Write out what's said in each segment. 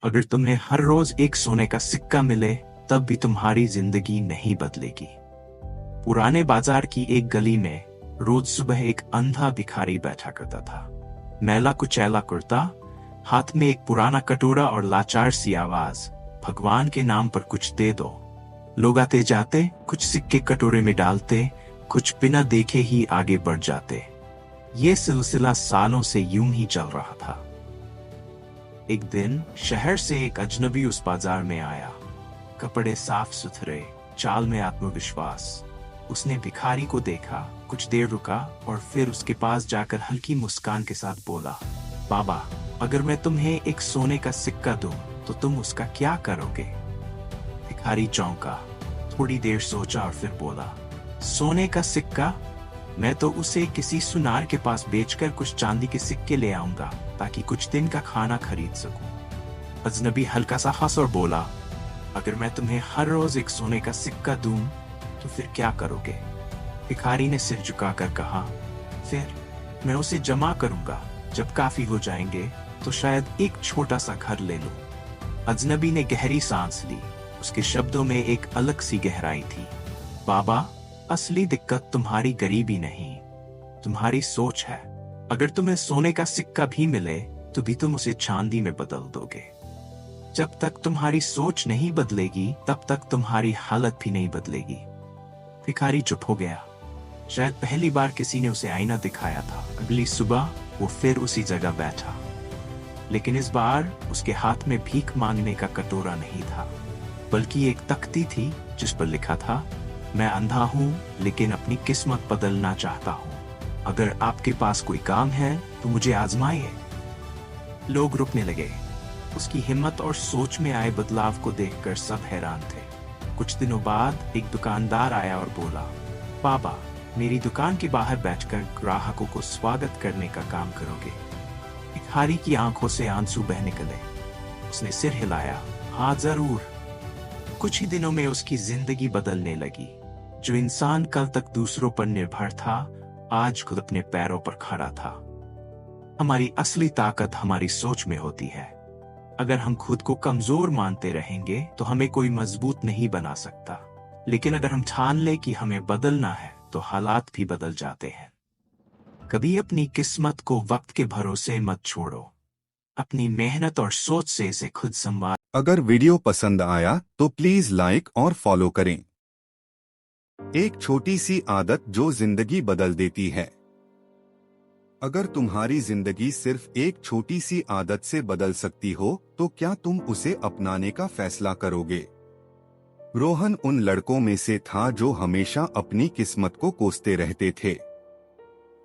अगर तुम्हें हर रोज एक सोने का सिक्का मिले तब भी तुम्हारी जिंदगी नहीं बदलेगी। पुराने बाजार की एक गली में रोज सुबह एक अंधा भिखारी बैठा करता था। मैला कुचैला कुर्ता, हाथ में एक पुराना कटोरा और लाचार सी आवाज, भगवान के नाम पर कुछ दे दो। लोग आते जाते, कुछ सिक्के कटोरे में डालते, कुछ बिना देखे ही आगे बढ़ जाते। ये सिलसिला सालों से यूं ही चल रहा था। एक दिन शहर से एक अजनबी उस बाजार में आया। कपड़े साफ सुथरे, चाल में आत्मविश्वास। उसने भिखारी को देखा, कुछ देर रुका और फिर उसके पास जाकर हल्की मुस्कान के साथ बोला, बाबा, अगर मैं तुम्हें एक सोने का सिक्का दूं तो तुम उसका क्या करोगे? भिखारी चौंका, थोड़ी देर सोचा और फिर बोला, सोने का सिक्का? मैं तो उसे किसी सुनार के पास बेचकर कुछ चांदी के सिक्के ले आऊंगा ताकि कुछ दिन का खाना खरीद सकूं। अजनबी हल्का सा हंस और बोला, अगर मैं तुम्हें हर रोज एक सोने का सिक्का दूं तो फिर क्या करोगे? भिखारी ने सिर झुकाकर कहा, फिर मैं उसे जमा करूंगा। जब काफी हो जाएंगे तो शायद एक छोटा सा घर ले लूं। अजनबी ने गहरी सांस ली। उसके शब्दों में एक अलग सी गहराई थी। बाबा, असली दिक्कत तुम्हारी गरीबी नहीं, तुम्हारी सोच है। अगर तुम्हें सोने का सिक्का भी मिले तो भी तुम उसे चांदी में बदल दोगे। जब तक तुम्हारी सोच नहीं बदलेगी तब तक तुम्हारी हालत भी नहीं बदलेगी। भिखारी चुप हो गया। शायद पहली बार किसी ने उसे आईना दिखाया था। अगली सुबह वो फिर उसी जगह बैठा, लेकिन इस बार उसके हाथ में भीख मांगने का कटोरा नहीं था, बल्कि एक तख्ती थी जिस पर लिखा था, मैं अंधा हूं लेकिन अपनी किस्मत बदलना चाहता हूं। अगर आपके पास कोई काम है तो मुझे आजमाइए। लोग रुकने लगे। उसकी हिम्मत और सोच में आए बदलाव को देखकर सब हैरान थे। कुछ दिनों बाद एक दुकानदार आया और बोला, बाबा, मेरी दुकान के बाहर बैठकर ग्राहकों को स्वागत करने का काम करोगे? भिखारी की आंखों से आंसू बह निकले। उसने सिर हिलाया, हाँ जरूर। कुछ ही दिनों में उसकी जिंदगी बदलने लगी। जो इंसान कल तक दूसरों पर निर्भर था, आज खुद अपने पैरों पर खड़ा था। हमारी असली ताकत हमारी सोच में होती है। अगर हम खुद को कमजोर मानते रहेंगे तो हमें कोई मजबूत नहीं बना सकता। लेकिन अगर हम ठान ले कि हमें बदलना है तो हालात भी बदल जाते हैं। कभी अपनी किस्मत को वक्त के भरोसे मत छोड़ो। अपनी मेहनत और सोच से इसे खुद संवार। अगर वीडियो पसंद आया तो प्लीज लाइक और फॉलो करें। एक छोटी सी आदत जो जिंदगी बदल देती है। अगर तुम्हारी जिंदगी सिर्फ एक छोटी सी आदत से बदल सकती हो तो क्या तुम उसे अपनाने का फैसला करोगे? रोहन उन लड़कों में से था जो हमेशा अपनी किस्मत को कोसते रहते थे।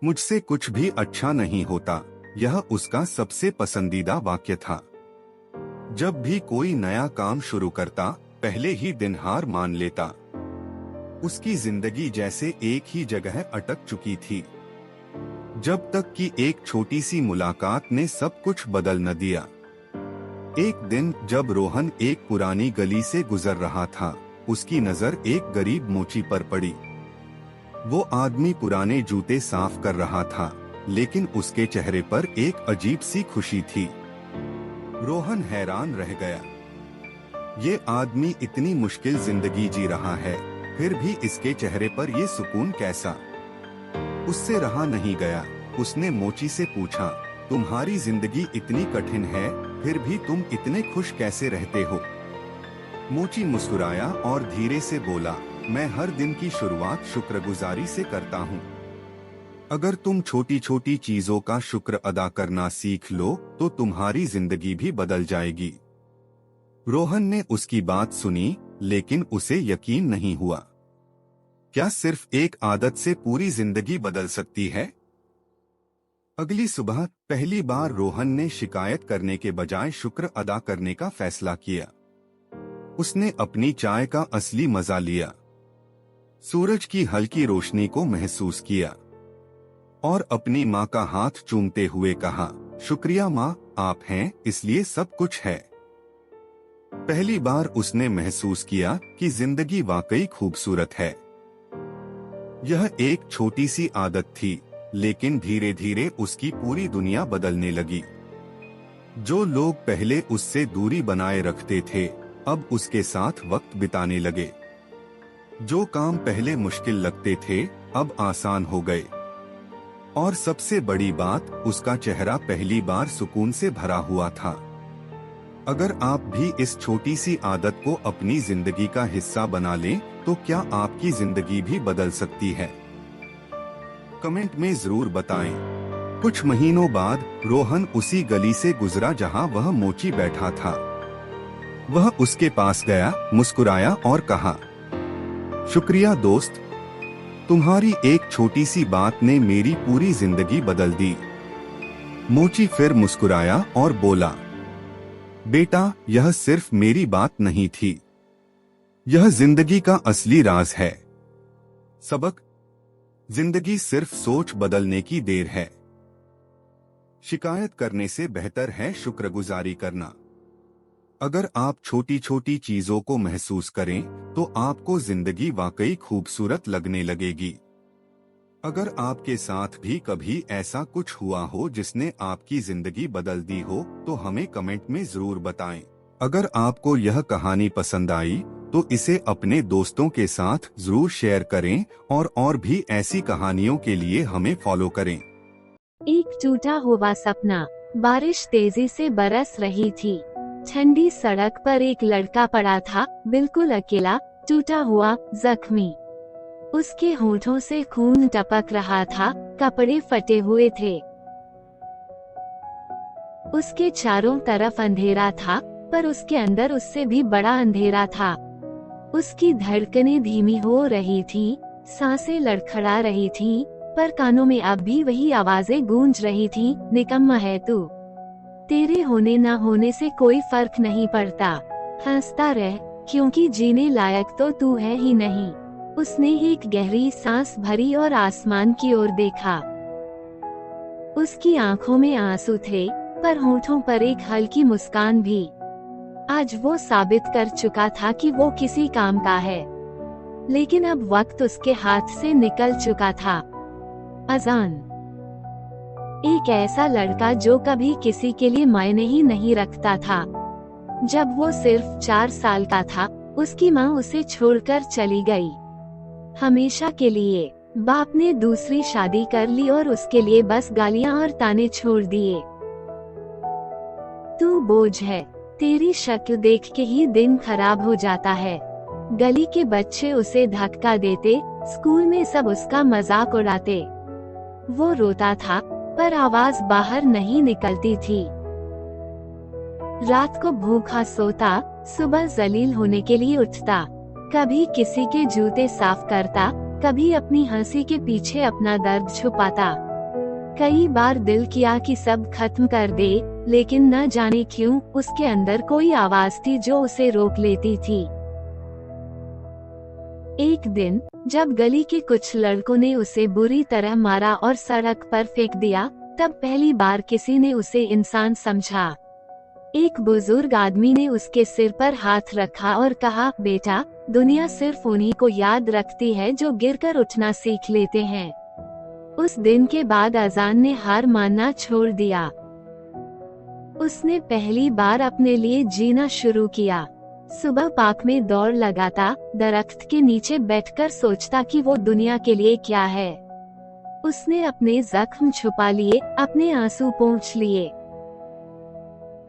मुझसे कुछ भी अच्छा नहीं होता, यह उसका सबसे पसंदीदा वाक्य था। जब भी कोई नया काम शुरू करता, पहले ही दिन हार मान लेता। उसकी जिंदगी जैसे एक ही जगह अटक चुकी थी, जब तक कि एक छोटी सी मुलाकात ने सब कुछ बदल न दिया। एक दिन जब रोहन एक पुरानी गली से गुजर रहा था, उसकी नजर एक गरीब मोची पर पड़ी। वो आदमी पुराने जूते साफ कर रहा था, लेकिन उसके चेहरे पर एक अजीब सी खुशी थी। रोहन हैरान रह गया। ये आदमी इतनी मुश्किल जिंदगी जी रहा है, फिर भी इसके चेहरे पर ये सुकून कैसा? उससे रहा नहीं गया। उसने मोची से पूछा, तुम्हारी जिंदगी इतनी कठिन है, फिर भी तुम इतने खुश कैसे रहते हो? मोची मुस्कुराया और धीरे से बोला, मैं हर दिन की शुरुआत शुक्रगुजारी से करता हूँ। अगर तुम छोटी छोटी चीजों का शुक्र अदा करना सीख लो तो तुम्हारी जिंदगी भी बदल जाएगी। रोहन ने उसकी बात सुनी, लेकिन उसे यकीन नहीं हुआ। क्या सिर्फ एक आदत से पूरी जिंदगी बदल सकती है? अगली सुबह पहली बार रोहन ने शिकायत करने के बजाय शुक्र अदा करने का फैसला किया। उसने अपनी चाय का असली मजा लिया, सूरज की हल्की रोशनी को महसूस किया और अपनी माँ का हाथ चूमते हुए कहा, शुक्रिया माँ, आप हैं इसलिए सब कुछ है। पहली बार उसने महसूस किया कि जिंदगी वाकई खूबसूरत है। यह एक छोटी सी आदत थी, लेकिन धीरे धीरे उसकी पूरी दुनिया बदलने लगी। जो लोग पहले उससे दूरी बनाए रखते थे अब उसके साथ वक्त बिताने लगे। जो काम पहले मुश्किल लगते थे अब आसान हो गए। और सबसे बड़ी बात, उसका चेहरा पहली बार सुकून से भरा हुआ था। अगर आप भी इस छोटी सी आदत को अपनी जिंदगी का हिस्सा बना लें, तो क्या आपकी जिंदगी भी बदल सकती है? कमेंट में जरूर बताएं। कुछ महीनों बाद रोहन उसी गली से गुजरा जहां वह मोची बैठा था। वह उसके पास गया, मुस्कुराया और कहा, शुक्रिया दोस्त, तुम्हारी एक छोटी सी बात ने मेरी पूरी जिंदगी बदल दी। मोची फिर मुस्कुराया और बोला, बेटा, यह सिर्फ मेरी बात नहीं थी, यह जिंदगी का असली राज है। सबक, जिंदगी सिर्फ सोच बदलने की देर है। शिकायत करने से बेहतर है शुक्रगुजारी करना। अगर आप छोटी छोटी चीजों को महसूस करें तो आपको जिंदगी वाकई खूबसूरत लगने लगेगी। अगर आपके साथ भी कभी ऐसा कुछ हुआ हो जिसने आपकी जिंदगी बदल दी हो तो हमें कमेंट में जरूर बताएं। अगर आपको यह कहानी पसंद आई तो इसे अपने दोस्तों के साथ जरूर शेयर करें और भी ऐसी कहानियों के लिए हमें फॉलो करें। एक टूटा हुआ सपना। बारिश तेजी से बरस रही थी। ठंडी सड़क पर एक लड़का पड़ा था, बिल्कुल अकेला, टूटा हुआ, जख्मी। उसके होठों से खून टपक रहा था, कपड़े फटे हुए थे। उसके चारों तरफ अंधेरा था, पर उसके अंदर उससे भी बड़ा अंधेरा था। उसकी धड़कनें धीमी हो रही थी, सांसें लड़खड़ा रही थी, पर कानों में अब भी वही आवाजें गूंज रही थी, निकम्मा है तू, तेरे होने ना होने से कोई फर्क नहीं पड़ता, हंसता रह, क्योंकि जीने लायक तो तू है ही नहीं। उसने एक गहरी सांस भरी और आसमान की ओर देखा। उसकी आंखों में आंसू थे, पर होठों पर एक हल्की मुस्कान भी। आज वो साबित कर चुका था कि वो किसी काम का है। लेकिन अब वक्त उसके हाथ से निकल चुका था। अजान। एक ऐसा लड़का जो कभी किसी के लिए मायने ही नहीं रखता था। जब वो सिर्फ 4 साल का था, उसकी माँ उसे छोड़कर चली गई, हमेशा के लिए। बाप ने दूसरी शादी कर ली और उसके लिए बस गालियाँ और ताने छोड़ दिए। तू बोझ है, तेरी शक्ल देख के ही दिन खराब हो जाता है। गली के बच्चे उसे धक्का देते, स्कूल में सब उसका मजाक उड़ाते। वो रोता था, पर आवाज बाहर नहीं निकलती थी। रात को भूखा सोता, सुबह जलील होने के लिए उठता। कभी किसी के जूते साफ करता, कभी अपनी हंसी के पीछे अपना दर्द छुपाता। कई बार दिल किया कि सब खत्म कर दे, लेकिन न जाने क्यों उसके अंदर कोई आवाज थी जो उसे रोक लेती थी। एक दिन जब गली के कुछ लड़कों ने उसे बुरी तरह मारा और सड़क पर फेंक दिया, तब पहली बार किसी ने उसे इंसान समझा। एक बुजुर्ग आदमी ने उसके सिर पर हाथ रखा और कहा, बेटा, दुनिया सिर्फ उन्हीं को याद रखती है जो गिरकर उठना सीख लेते हैं। उस दिन के बाद अजान ने हार मानना छोड़ दिया। उसने पहली बार अपने लिए जीना शुरू किया। सुबह पार्क में दौड़ लगाता, दरख्त के नीचे बैठकर सोचता कि वो दुनिया के लिए क्या है। उसने अपने जख्म छुपा लिए, अपने आंसू पोंछ लिए।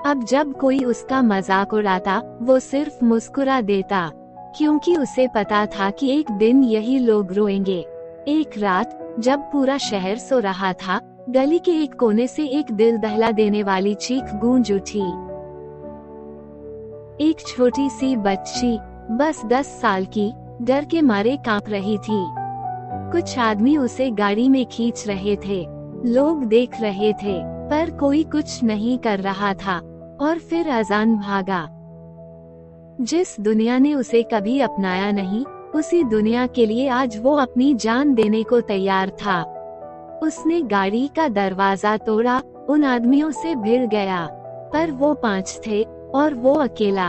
अब जब कोई उसका मजाक उड़ाता, वो सिर्फ मुस्कुरा देता, क्योंकि उसे पता था कि एक दिन यही लोग रोएंगे। एक रात जब पूरा शहर सो रहा था, गली के एक कोने से एक दिल दहला देने वाली चीख गूंज उठी। एक छोटी सी बच्ची, बस 10 साल की, डर के मारे कांप रही थी। कुछ आदमी उसे गाड़ी में खींच रहे थे, लोग देख रहे थे, पर कोई कुछ नहीं कर रहा था। और फिर अजान भागा। जिस दुनिया ने उसे कभी अपनाया नहीं, उसी दुनिया के लिए आज वो अपनी जान देने को तैयार था। उसने गाड़ी का दरवाजा तोड़ा, उन आदमियों से भिड़ गया, पर वो 5 थे और वो अकेला।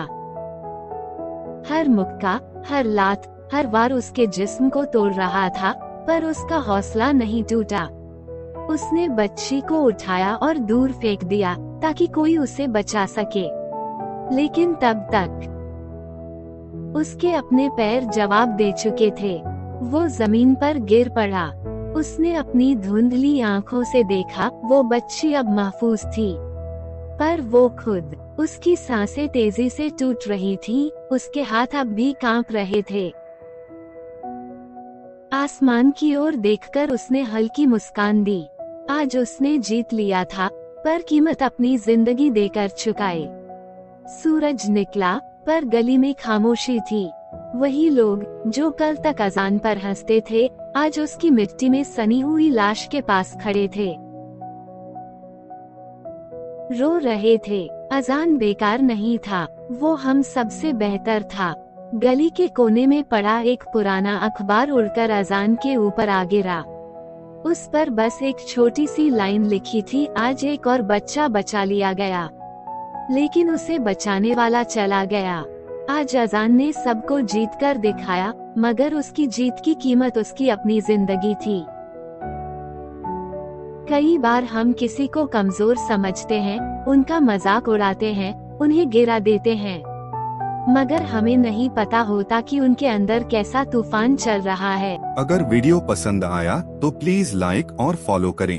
हर मुक्का, हर लात, हर वार उसके जिस्म को तोड़ रहा था, पर उसका हौसला नहीं टूटा। उसने बच्ची को उठाया और दूर फेंक दिया, ताकि कोई उसे बचा सके। लेकिन तब तक उसके अपने पैर जवाब दे चुके थे। वो जमीन पर गिर पड़ा। उसने अपनी धुंधली आंखों से देखा, वो बच्ची अब महफूज थी, पर वो खुद। उसकी सांसें तेजी से टूट रही थी, उसके हाथ अब भी कांप रहे थे। आसमान की ओर देखकर उसने हल्की मुस्कान दी। आज उसने जीत लिया था, पर कीमत अपनी जिंदगी देकर चुकाए। सूरज निकला, पर गली में खामोशी थी। वही लोग जो कल तक अजान पर हंसते थे, आज उसकी मिट्टी में सनी हुई लाश के पास खड़े थे, रो रहे थे। अजान बेकार नहीं था, वो हम सबसे बेहतर था। गली के कोने में पड़ा एक पुराना अखबार उड़कर अजान के ऊपर आ गिरा। उस पर बस एक छोटी सी लाइन लिखी थी, आज एक और बच्चा बचा लिया गया, लेकिन उसे बचाने वाला चला गया। आज अजान ने सबको जीत कर दिखाया, मगर उसकी जीत की कीमत उसकी अपनी जिंदगी थी। कई बार हम किसी को कमजोर समझते हैं, उनका मजाक उड़ाते हैं, उन्हें गिरा देते हैं, मगर हमें नहीं पता होता कि उनके अंदर कैसा तूफान चल रहा है। अगर वीडियो पसंद आया तो प्लीज लाइक और फॉलो करें।